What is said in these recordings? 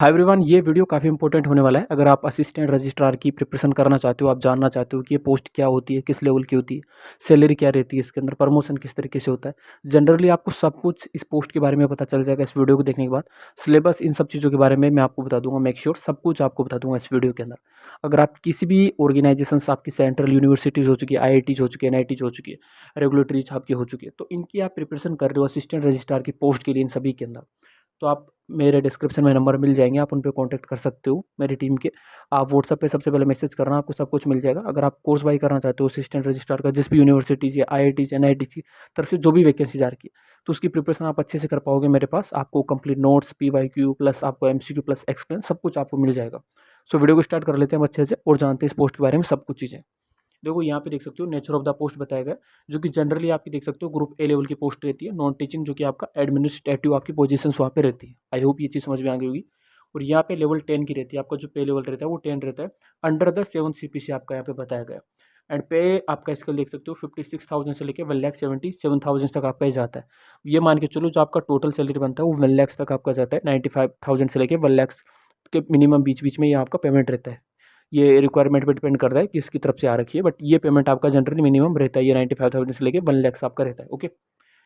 Hi everyone, ये video काफ़ी important होने वाला है। अगर आप असिस्टेंट रजिस्ट्रार की प्रिपरेशन करना चाहते हो, आप जानना चाहते हो कि ये पोस्ट क्या होती है, किस लेवल की होती है, सैलरी क्या रहती है, इसके अंदर प्रमोशन किस तरीके से होता है, जनरली आपको सब कुछ इस पोस्ट के बारे में पता चल जाएगा इस वीडियो को देखने के बाद। सिलेबस, इन सब चीज़ों के बारे में मैं आपको बता दूंगा, मेक श्योर सब कुछ आपको बता दूंगा इस वीडियो के अंदर। अगर आप किसी भी ऑर्गेनाइजेशन, आपकी सेंट्रल यूनिवर्सिटीज़ हो चुकी है, IITs हो चुकी है, NITs हो चुकी है, रेगुलेटरीज आपकी हो चुकी है, तो इनकी आप प्रिपरेशन कर रहे हो असिस्टेंट रजिस्ट्रार की पोस्ट के लिए, इन सभी के अंदर, तो आप मेरे डिस्क्रिप्शन में नंबर मिल जाएंगे, आप उन पे कांटेक्ट कर सकते हो मेरी टीम के। आप व्हाट्सएप पे सबसे पहले मैसेज करना, आपको सब कुछ मिल जाएगा। अगर आप कोर्स बाई करना चाहते हो असिस्टेंट रजिस्ट्रार का, जिस भी यूनिवर्सिटीज़ या IITs NITs की तरफ से जो भी वैकेंसी आ रही है, तो उसकी प्रिपरेशन आप अच्छे से कर पाओगे मेरे पास। आपको कंप्लीट नोट्स, PYQ प्लस आपको MCQ प्लस एक्सप्लेन सब कुछ आपको मिल जाएगा। सो वीडियो को स्टार्ट कर लेते हैं हम अच्छे से और जानते हैं इस पोस्ट के बारे में सब कुछ चीज़ें। देखो यहाँ पे देख सकते हो नेचर ऑफ द पोस्ट बताया गया है, जो कि जनरली आपकी देख सकते हो ग्रुप A लेवल की पोस्ट रहती है, नॉन टीचिंग, जो कि आपका एडमिनिस्ट्रेटिव आपकी पोजीशंस वहाँ पे रहती है। आई होप ये चीज़ समझ में आ गई होगी। और यहाँ पे लेवल 10 की रहती है, आपका जो पे लेवल रहता है वो 10 रहता है, अंडर द 7 CPC आपका यहाँ पे बताया गया। एंड पे आपका इसका देख सकते हो 56,000 से लेकर 1,77,000 तक आपका ही जाता है। ये मान के चलो जो आपका टोटल सैलरी बनता है वो 1 लाख तक आपका जाता है। 95,000 से लेकर 1 लाख के मिनिमम बीच बीच में ये आपका पेमेंट रहता है। ये रिक्वायरमेंट पे डिपेंड करता है किसकी तरफ से आ रखी है, बट ये पेमेंट आपका जनरली मिनिमम रहता है, ये 95,000 से लेके 1 लाख आपका रहता है। ओके,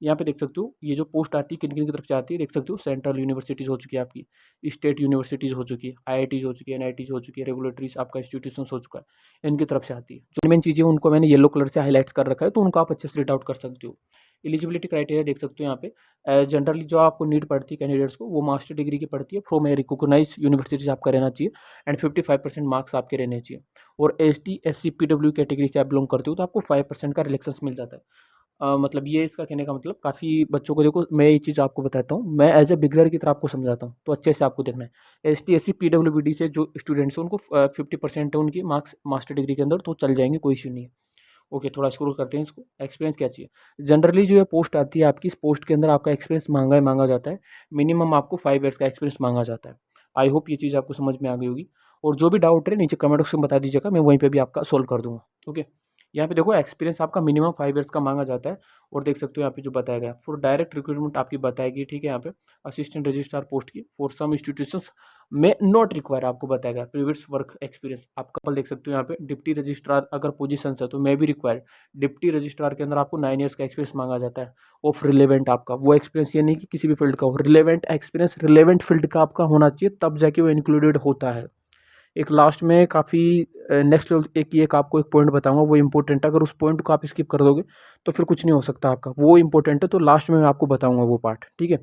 यहाँ पे देख सकते हो ये जो पोस्ट आती है किन किन की तरफ से आती है, देख सकते हो सेंट्रल यूनिवर्सिटीज़ हो चुकी है आपकी, स्टेट यूनिवर्सिटीज़ हो चुकी है, IITs हो चुकी है, NITs हो चुकी है, रेगुलेटरीज आपका इंस्टीट्यूशन हो चुका है, इनकी तरफ से आती है। जो मेन चीज़ें उनको मैंने येलो कलर से हाईलाइट्स कर रखा है, तो उनको आप अच्छे से रीड आउट कर सकते हो। एलिजिबिलिटी क्राइटेरिया देख सकते हो यहाँ पे, जनरली जो आपको नीड पड़ती है कैंडिडेट्स को, वो मास्टर डिग्री की पड़ती है फ्रॉम ए रिकॉग्नाइज यूनिवर्सिटीज आपका रहना चाहिए, एंड 55% मार्क्स आपके रहने चाहिए। और ST SC PW कैटेगरी से आप बिलोंग करते हो तो आपको 5% का रिलेक्शन मिल जाता है। मतलब ये इसका कहने का मतलब, काफ़ी बच्चों को, देखो मैं ये चीज़ आपको बताता हूँ, मैं एज ए बिगनर की तरह आपको समझाता हूँ, तो अच्छे से आपको देखना है। ST SC PWBD से जो स्टूडेंट्स हैं उनको 50% है उनकी मार्क्स मास्टर डिग्री के अंदर, तो चल जाएंगे, कोई इशू नहीं है। ओके, थोड़ा स्क्रॉल करते हैं इसको। एक्सपीरियंस क्या चाहिए, जनरली जो ये पोस्ट आती है आपकी, इस पोस्ट के अंदर आपका एक्सपीरियंस मांगा ही मांगा जाता है। मिनिमम आपको 5 ईयर्स का एक्सपीरियंस मांगा जाता है। आई होप ये चीज़ आपको समझ में आ गई होगी। और जो भी डाउट है नीचे कमेंट बॉक्स में बता दीजिएगा, मैं वहीं पे भी आपका सोल्व कर दूंगा। ओके, यहाँ पे देखो एक्सपीरियंस आपका मिनिमम 5 ईयर्स का मांगा जाता है। और देख सकते हो यहाँ पे जो बताया गया, फॉर डायरेक्ट रिक्रूटमेंट आपकी बताएगी, ठीक है। यहाँ पे असिस्टेंट रजिस्ट्रार पोस्ट की फॉर सम इंस्टीट्यूशंस में नॉट रिक्वायर, आपको बताया गया प्रीवियस वर्क एक्सपीरियंस। आप कपल देख सकते हो यहाँ पे डिप्टी रजिस्ट्रार अगर पोजीशन है तो मे भी रिक्वायर्ड। डिप्टी रजिस्ट्रार के अंदर आपको 9 ईयर्स का एक्सपीरियंस मांगा जाता है। ऑफ रिलेवेंट आपका वो एक्सपीरियंस, ये नहीं कि किसी भी फील्ड का हो, रिलेवेंट एक्सपीरियंस रिलेवेंट फील्ड का आपका होना चाहिए, तब जाके वो इंक्लूडेड होता है। एक लास्ट में काफ़ी नेक्स्ट लेवल एक आपको एक पॉइंट बताऊंगा, वो इंपॉर्टेंट है। अगर उस पॉइंट को आप स्किप कर दोगे तो फिर कुछ नहीं हो सकता आपका, वो इंपॉर्टेंट है, तो लास्ट में मैं आपको बताऊंगा वो पार्ट, ठीक है।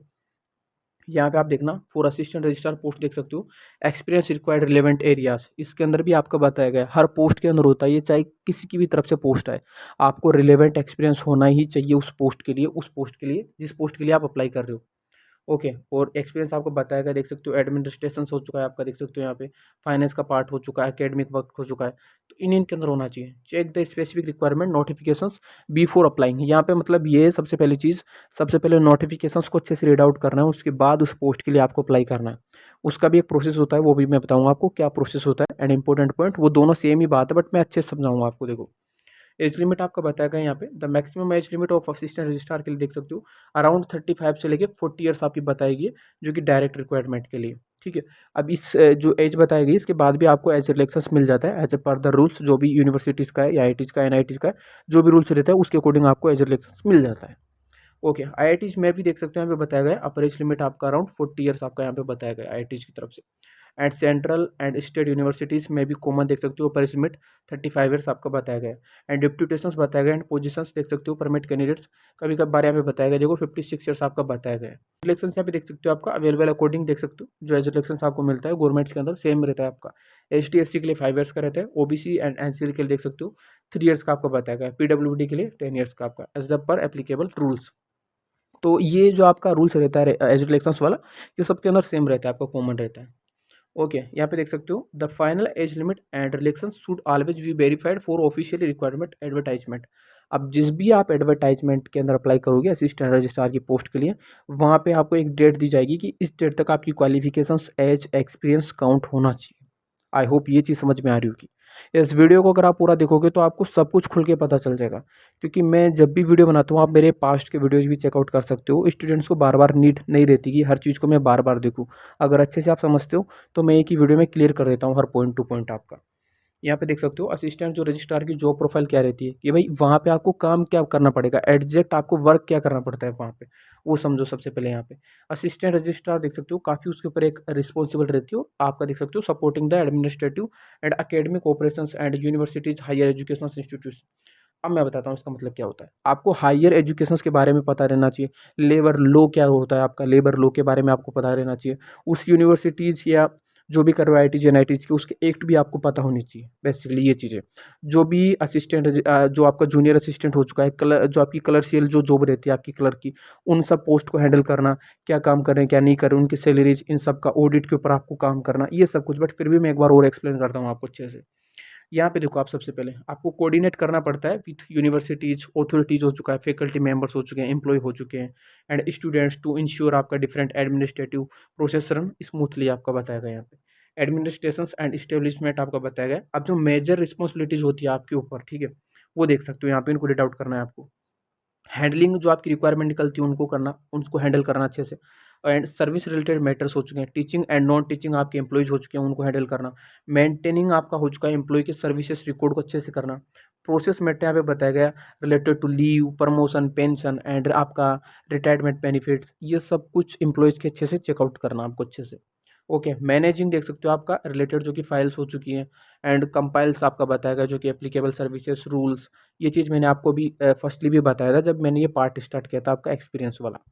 यहाँ पे आप देखना फॉर असिस्टेंट रजिस्ट्रार पोस्ट देख सकते हो, एक्सपीरियंस रिक्वायर्ड रिलेवेंट एरियाज, इसके अंदर भी आपका बताया गया है। हर पोस्ट के अंदर होता है ये, चाहे किसी की भी तरफ से पोस्ट है, आपको रिलेवेंट एक्सपीरियंस होना ही चाहिए उस पोस्ट के लिए, उस पोस्ट के लिए जिस पोस्ट के लिए आप अप्लाई कर रहे हो। ओके, और एक्सपीरियंस आपको बताएगा, देख सकते हो एडमिनिस्ट्रेशन हो चुका है आपका, देख सकते हो यहाँ पे फाइनेंस का पार्ट हो चुका है, एकेडमिक वर्क हो चुका है, तो इनके अंदर होना चाहिए। Check the specific requirement notifications before applying, यहाँ पे मतलब ये सबसे पहली चीज़, सबसे पहले नोटिफिकेशंस को अच्छे से रीड आउट करना है, उसके बाद उस पोस्ट के लिए आपको अप्लाई करना है। उसका भी एक प्रोसेस होता है, वो भी मैं बताऊँगा आपको क्या प्रोसेस होता है। एंड इंपॉर्टेंट पॉइंट, वो दोनों सेम ही बात है, बट मैं अच्छे से समझाऊंगा आपको। देखो एज लिमिट आपका बताया गया यहाँ पे, the maximum age limit of assistant registrar के लिए देख सकते हो अराउंड 35 से लेके 40 ईयर्स आपकी बताएगी, जो कि डायरेक्ट रिक्वायरमेंट के लिए, ठीक है। अब इस जो एज बताई गई, इसके बाद भी आपको एज रिलैक्सेस मिल जाता है, एज ए पर द रूल्स, जो भी यूनिवर्सिटीज़ का है या IITs का NITs का है, जो भी रूल्स रहता है उसके अकॉर्डिंग आपको एज रिलैक्सेस मिल जाता है। ओके, IITs में भी देख सकते हो यहाँ पे बताया गया अपर एज लिमिट आपका अराउंड 40 ईयर्स आपका यहाँ पे बताया गया IITs की तरफ से। And central and state universities में भी कॉमन देख सकते हो अपर एज लिमिट 35 ईयर्स आपका बताया गया है। एंड डिप्यूटेशंस बताया गया, एंड पोजीशंस देख सकते हो परमिट कैंडिडेट्स कभी कभी बारे यहाँ पे बताया गया, देखो 56 ईयर्स आपका बताया गया है। रिलेक्शन यहाँ पे देख सकते हो आपका अवेलेबल अकॉर्डिंग, देख सकते हो जो एज रिलेक्शन आपको मिलता है गवर्नमेंट्स के अंदर सेम रहता है आपका। ST SC के लिए 5 ईयर्स का रहता है, OBC एंड NCL के लिए देख सकते हो 3 ईयर्स का आपका बताया गया है, PWD के लिए 10 ईयर्स का आपका, as the per applicable rules. तो ये जो आपका रूल्स रहता है एज रिलेक्शंस वाला, ये सबके अंदर सेम रहता है, आपका कॉमन रहता है। ओके, यहाँ पे देख सकते हो the final age limit and relaxation should always be verified for officially requirement advertisement. अब जिस भी आप एडवर्टाइजमेंट के अंदर अप्लाई करोगे असिस्टेंट रजिस्ट्रार की पोस्ट के लिए, वहाँ पे आपको एक डेट दी जाएगी कि इस डेट तक आपकी क्वालिफिकेशंस एज एक्सपीरियंस काउंट होना चाहिए। आई होप ये चीज़ समझ में आ रही होगी। इस वीडियो को अगर आप पूरा देखोगे तो आपको सब कुछ खुल के पता चल जाएगा, क्योंकि मैं जब भी वीडियो बनाता हूँ आप मेरे पास्ट के वीडियोज़ भी चेकआउट कर सकते हो। स्टूडेंट्स को बार-बार नीड नहीं रहती कि हर चीज़ को मैं बार-बार देखूँ। अगर अच्छे से आप समझते हो तो मैं एक ही वीडियो में क्लियर कर देता हूँ हर पॉइंट टू पॉइंट आपका। यहाँ पे देख सकते हो असिस्टेंट जो रजिस्ट्रार की जॉब प्रोफाइल क्या रहती है कि भाई वहाँ पे आपको काम क्या करना पड़ेगा, एग्जैक्ट आपको वर्क क्या करना पड़ता है वहाँ पे, वो समझो सबसे पहले। यहाँ पे असिस्टेंट रजिस्ट्रार देख सकते हो काफ़ी उसके ऊपर एक रिस्पॉन्सिबल रहती हो आपका, देख सकते हो supporting the administrative and academic operations and universities higher education institute. अब मैं बताता हूँ इसका मतलब क्या होता है। आपको हायर एजुकेशंस के बारे में पता रहना चाहिए, लेबर लॉ क्या होता है आपका, लेबर लॉ के बारे में आपको पता रहना चाहिए, उस यूनिवर्सिटीज़ या जो भी कर रहे हो आईआईटी एनआईटीज़ के उसके एक्ट भी आपको पता होनी चाहिए। बेसिकली ये चीज़ें जो भी असिस्टेंट जो आपका जूनियर असिस्टेंट हो चुका है, कलर जो आपकी कलर्शियल जो जॉब रहती है आपकी क्लर्क की, उन सब पोस्ट को हैंडल करना, क्या काम कर रहे हैं क्या नहीं कर रहे हैं, उनकी सैलरीज, इन सब का ऑडिट के ऊपर आपको काम करना, ये सब कुछ। बट फिर भी मैं एक बार और एक्सप्लेन करता हूँ आपको अच्छे से। यहाँ पे देखो आप सबसे पहले आपको कोऑर्डिनेट करना पड़ता है विथ यूनिवर्सिटीज, अथॉरिटीज हो चुका है, फैकल्टी मेंबर्स हो चुके हैं, एम्प्लॉय हो चुके हैं एंड स्टूडेंट्स टू इंश्योर आपका different administrative process run smoothly आपका बताया गया। यहाँ पे एडमिनिस्ट्रेशन एंड इस्टेब्लिशमेंट आपका बताया गया। अब जो मेजर रिस्पॉन्सिबिलिटीज होती है आपके ऊपर, ठीक है, वो देख सकते हो यहाँ पे, इनको रीड आउट करना है आपको। हैंडलिंग जो आपकी रिक्वायरमेंट निकलती है उनको करना, उसको हैंडल करना अच्छे से। एंड सर्विस रिलेटेड मैटर्स हो चुके हैं, टीचिंग एंड नॉन टीचिंग आपके एम्प्लॉयज़ हो चुके हैं, उनको हैंडल करना। मेंटेनिंग आपका हो चुका है, एम्प्लॉय के सर्विसेज रिकॉर्ड को अच्छे से करना। प्रोसेस मैटर यहाँ पे बताया गया related to leave, promotion, pension and आपका रिटायरमेंट बेनिफिट्स, ये सब कुछ एम्प्लॉयज़ के अच्छे से चेकआउट करना आपको अच्छे से। ओके, मैनेजिंग देख सकते हो आपका रिलेटेड जो कि फाइल्स हो चुकी हैं एंड कंपाइल्स आपका बताया गया जो कि एप्लीकेबल सर्विसेज रूल्स। ये चीज़ मैंने आपको भी फर्स्टली भी बताया था जब मैंने ये पार्ट स्टार्ट किया था आपका एक्सपीरियंस वाला।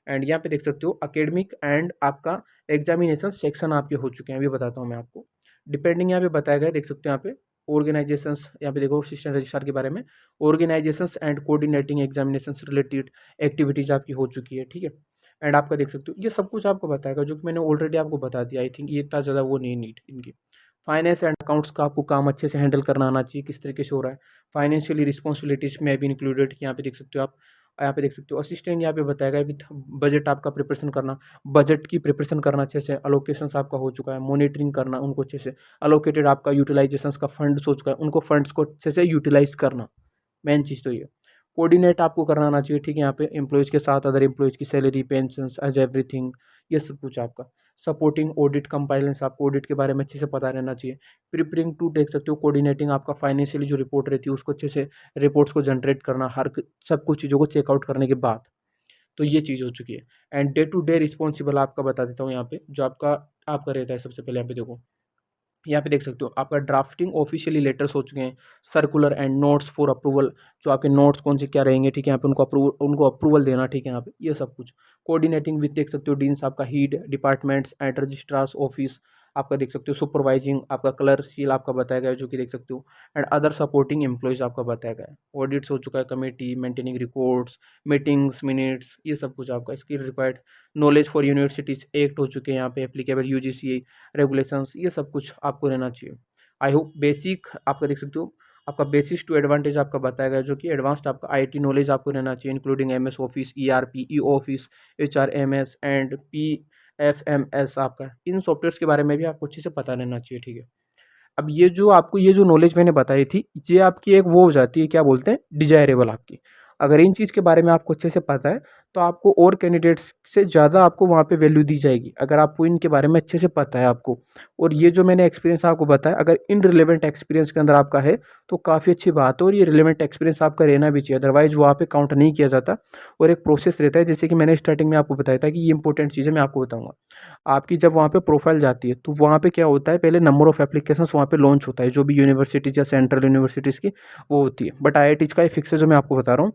एंड यहाँ पे देख सकते हो अकेडमिक एंड आपका एग्जामिनेशन सेक्शन आपके हो चुके हैं, अभी बताता हूँ मैं आपको। डिपेंडिंग यहाँ पे बताया गया, देख सकते हो यहाँ पे ऑर्गेनाइजेशंस, यहाँ पे देखो असिस्टेंट रजिस्ट्रार के बारे में, organisations and coordinating examination related activities आपकी हो चुकी है, ठीक है। एंड आपका देख सकते हो ये सब कुछ आपको बताएगा जो कि मैंने ऑलरेडी आपको बता दिया। आई थिंक ये इतना ज़्यादा वो नहीं नीड इनकी। फाइनेंस एंड अकाउंट्स का आपको काम अच्छे से हैंडल करना आना चाहिए, किस तरीके से हो रहा है। फाइनेंशियली रिस्पॉन्सिबिलिटीज़ में भी इंक्लूडेड, यहाँ पे देख सकते हो आप। यहाँ पे देख सकते हो असिस्टेंट यहाँ पे बताया गया विथ बजट आपका प्रिपरेशन करना, बजट की प्रिपरेशन करना अच्छे से। अलोकेशंस आपका हो चुका है, मॉनिटरिंग करना उनको अच्छे से। अलोकेटेड आपका यूटिलाइजेशंस का फंड्स हो चुका है, उनको फंड्स को अच्छे से यूटिलाइज करना, मेन चीज़ तो ये। कोऑर्डिनेट आपको करना आना चाहिए, ठीक है, यहाँ पे एम्प्लॉयज़ के साथ, अदर एम्प्लॉयज़ की सैलरी, पेंशन्स एज एवरीथिंग, ये सब कुछ आपका। सपोर्टिंग ऑडिट कंपाइलेंस, आपको ऑडिट के बारे में अच्छे से पता रहना चाहिए। प्रिपेयरिंग टू देख सकते हो कोऑर्डिनेटिंग आपका फाइनेंशियली जो रिपोर्ट रहती है उसको अच्छे से रिपोर्ट्स को जनरेट करना, सब कुछ चीज़ों को चेकआउट करने के बाद। तो ये चीज़ हो चुकी है। And day to day responsible आपका बता देता हूँ यहाँ पे, जो आपका आपका रहता है सबसे पहले। यहाँ पे देखो, यहाँ पे देख सकते हो आपका ड्राफ्टिंग ऑफिशियली लेटर्स हो चुके हैं, circular and notes for approval, जो आपके नोट्स कौन से क्या रहेंगे, ठीक है, यहाँ पे उनको अप्रूवल देना, ठीक है, यहाँ पे ये सब कुछ। कोऑर्डिनेटिंग विद देख सकते हो डीन्स आपका, head departments and registrars office आपका देख सकते हो। सुपरवाइजिंग आपका कलर सील आपका बताया गया है जो कि देख सकते हो। एंड अदर सपोर्टिंग एम्प्लॉयज़ आपका बताया गया है। ऑडिट्स हो चुका है, committee, maintaining records, meetings, minutes, ये सब कुछ आपका। Skill required knowledge for universities act हो चुके हैं यहाँ पे, एप्लीकेबल यूजीसी रेगुलेशंस, ये सब कुछ आपको रहना चाहिए। आई होप बेसिक आपका देख सकते हो, आपका बेसिक्स टू एडवांटेज आपका बताया गया जो कि एडवांस्ड आपका आईटी नॉलेज आपको रहना चाहिए, including MS office, ERP, e office, HRMS and PFMS आपका। इन सॉफ्टवेयर्स के बारे में भी आपको अच्छे से पता रहना चाहिए, ठीक है। अब ये जो नॉलेज मैंने बताई थी, ये आपकी एक वो हो जाती है, क्या बोलते हैं, डिजायरेबल आपकी। अगर इन चीज़ के बारे में आपको अच्छे से पता है तो आपको और कैंडिडेट्स से ज़्यादा आपको वहाँ पे वैल्यू दी जाएगी, अगर आपको इनके बारे में अच्छे से पता है आपको। और ये जो मैंने एक्सपीरियंस आपको बताया, अगर इन रिलेवेंट एक्सपीरियंस के अंदर आपका है तो काफ़ी अच्छी बात है, और ये रिलेवेंट एक्सपीरियंस आपका रहना भी चाहिए, अदरवाइज वहाँ पे काउंट नहीं किया जाता। और एक प्रोसेस रहता है, जैसे कि मैंने स्टार्टिंग में आपको बताया था कि ये इंपॉर्टेंट चीज़ें मैं आपको बताऊँगा। आपकी जब वहाँ पे प्रोफाइल जाती है तो वहाँ पे क्या होता है, पहले नंबर ऑफ़ एप्लीकेशंस वहाँ पे लॉन्च होता है, जो भी यूनिवर्सिटीज़ या सेंट्रल यूनिवर्सिटीज़ की वो होती है। बट आईआईटीज़ का ये फिक्स है जो मैं आपको बता रहा हूँ।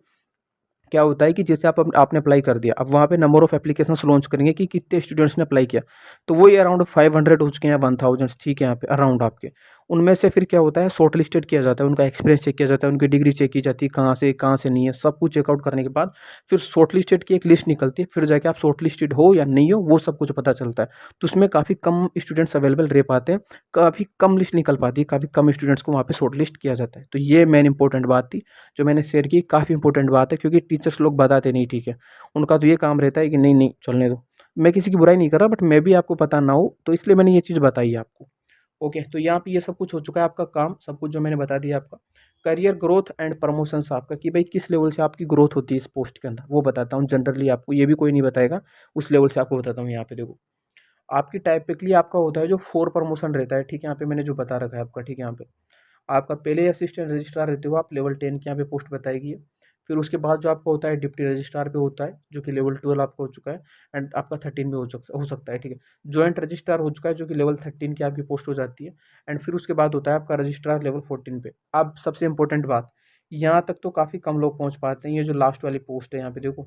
क्या होता है कि जैसे आपने अप्लाई कर दिया, अब वहाँ पे नंबर ऑफ़ एप्लीकेशंस लॉन्च करेंगे कि कितने स्टूडेंट्स ने अप्लाई किया, तो वही अराउंड 500 हो चुके हैं, 1000, ठीक है, यहाँ पे अराउंड आपके। उनमें से फिर क्या होता है, शॉर्ट लिस्टेड किया जाता है, उनका एक्सपीरियंस चेक किया जाता है, उनकी डिग्री चेक की जाती है, कहाँ से नहीं है, सब कुछ चेकआउट करने के बाद फिर शॉर्ट लिस्टेड की एक लिस्ट निकलती है, फिर जाके आप शॉर्ट लिस्टेड हो या नहीं हो वो सब कुछ पता चलता है। तो उसमें काफ़ी कम स्टूडेंट्स अवेलेबल रह पाते हैं, काफ़ी कम लिस्ट निकल पाती है, काफ़ी कम स्टूडेंट्स को वहाँ पे शॉर्ट लिस्ट किया जाता है। तो ये मेन इंपॉर्टेंट बात थी जो मैंने शेयर की, काफ़ी इंपॉर्टेंट बात है, क्योंकि टीचर्स लोग बताते नहीं, ठीक है, उनका तो ये काम रहता है कि नहीं चलने दो। मैं किसी की बुराई नहीं कर रहा, बट मैं भी आपको पता ना हो तो इसलिए मैंने ये चीज़ बताई है आपको। ओके, तो यहाँ पे ये सब कुछ हो चुका है आपका काम, सब कुछ जो मैंने बता दिया आपका। करियर ग्रोथ एंड प्रमोशंस आपका कि भाई किस लेवल से आपकी ग्रोथ होती है इस पोस्ट के अंदर, वो बताता हूँ जनरली आपको, ये भी कोई नहीं बताएगा, उस लेवल से आपको बताता हूँ। यहाँ पे देखो, आपकी टाइपिकली आपका होता है जो 4 प्रमोशन रहता है, ठीक है, यहाँ पे मैंने जो बता रखा है आपका, ठीक है, यहाँ पे आपका पहले असिस्टेंट रजिस्ट्रार रहते हो आप, लेवल 10 की यहाँ पे पोस्ट बताएगी है। फिर उसके बाद जो आपका होता है डिप्टी रजिस्ट्रार पे होता है, जो कि लेवल 12 आपका हो चुका है, एंड आपका 13 भी हो सकता है, ठीक है। जॉइंट रजिस्ट्रार हो चुका है, जो कि लेवल 13 की आपकी पोस्ट हो जाती है। एंड फिर उसके बाद होता है आपका रजिस्ट्रार लेवल 14 पे। अब सबसे इंपॉर्टेंट बात, यहाँ तक तो काफ़ी कम लोग पहुँच पाते हैं, ये जो लास्ट वाली पोस्ट है यहाँ पे देखो,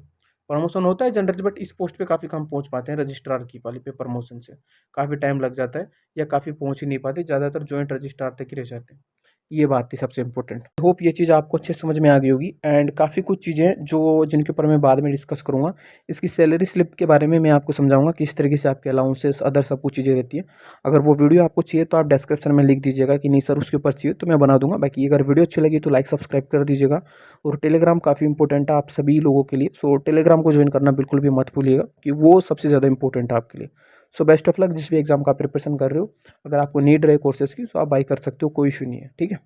प्रमोशन होता है जनरली, बट इस पोस्ट पे काफ़ी कम पहुँच पाते हैं रजिस्ट्रार की वाली पे, प्रमोशन से काफ़ी टाइम लग जाता है, या काफ़ी पहुँच ही नहीं पाते, ज़्यादातर जॉइंट रजिस्ट्रार तक ही रह जाते हैं। ये बात थी सबसे इम्पोर्टेंट। होप ये चीज़ आपको अच्छे से समझ में आ गई होगी। एंड काफ़ी कुछ चीज़ें जो जिनके ऊपर मैं बाद में डिस्कस करूँगा। इसकी सैलरी स्लिप के बारे में मैं आपको समझाऊँगा, किस तरीके से आपके अलाउंसेस अदर सब कुछ चीज़ें रहती है। अगर वो वीडियो आपको चाहिए तो आप डिस्क्रिप्शन में लिख दीजिएगा कि नहीं सर उसके ऊपर चाहिए, तो मैं बना दूँगा। बाकी अगर वीडियो अच्छी लगी तो लाइक सब्सक्राइब कर दीजिएगा। और टेलीग्राम काफ़ी इंपॉर्टेंट है आप सभी लोगों के लिए, सो टेलीग्राम को ज्वाइन करना बिल्कुल भी मत भूलिएगा, कि वो सबसे ज़्यादा इंपॉर्टेंट है आपके लिए। सो बेस्ट ऑफ लक जिस भी एग्ज़ाम का प्रिपरेशन कर रहे हो। अगर आपको नीड रहे कोर्सेज़ की, तो आप बाय कर सकते हो, कोई इशू नहीं है, ठीक है।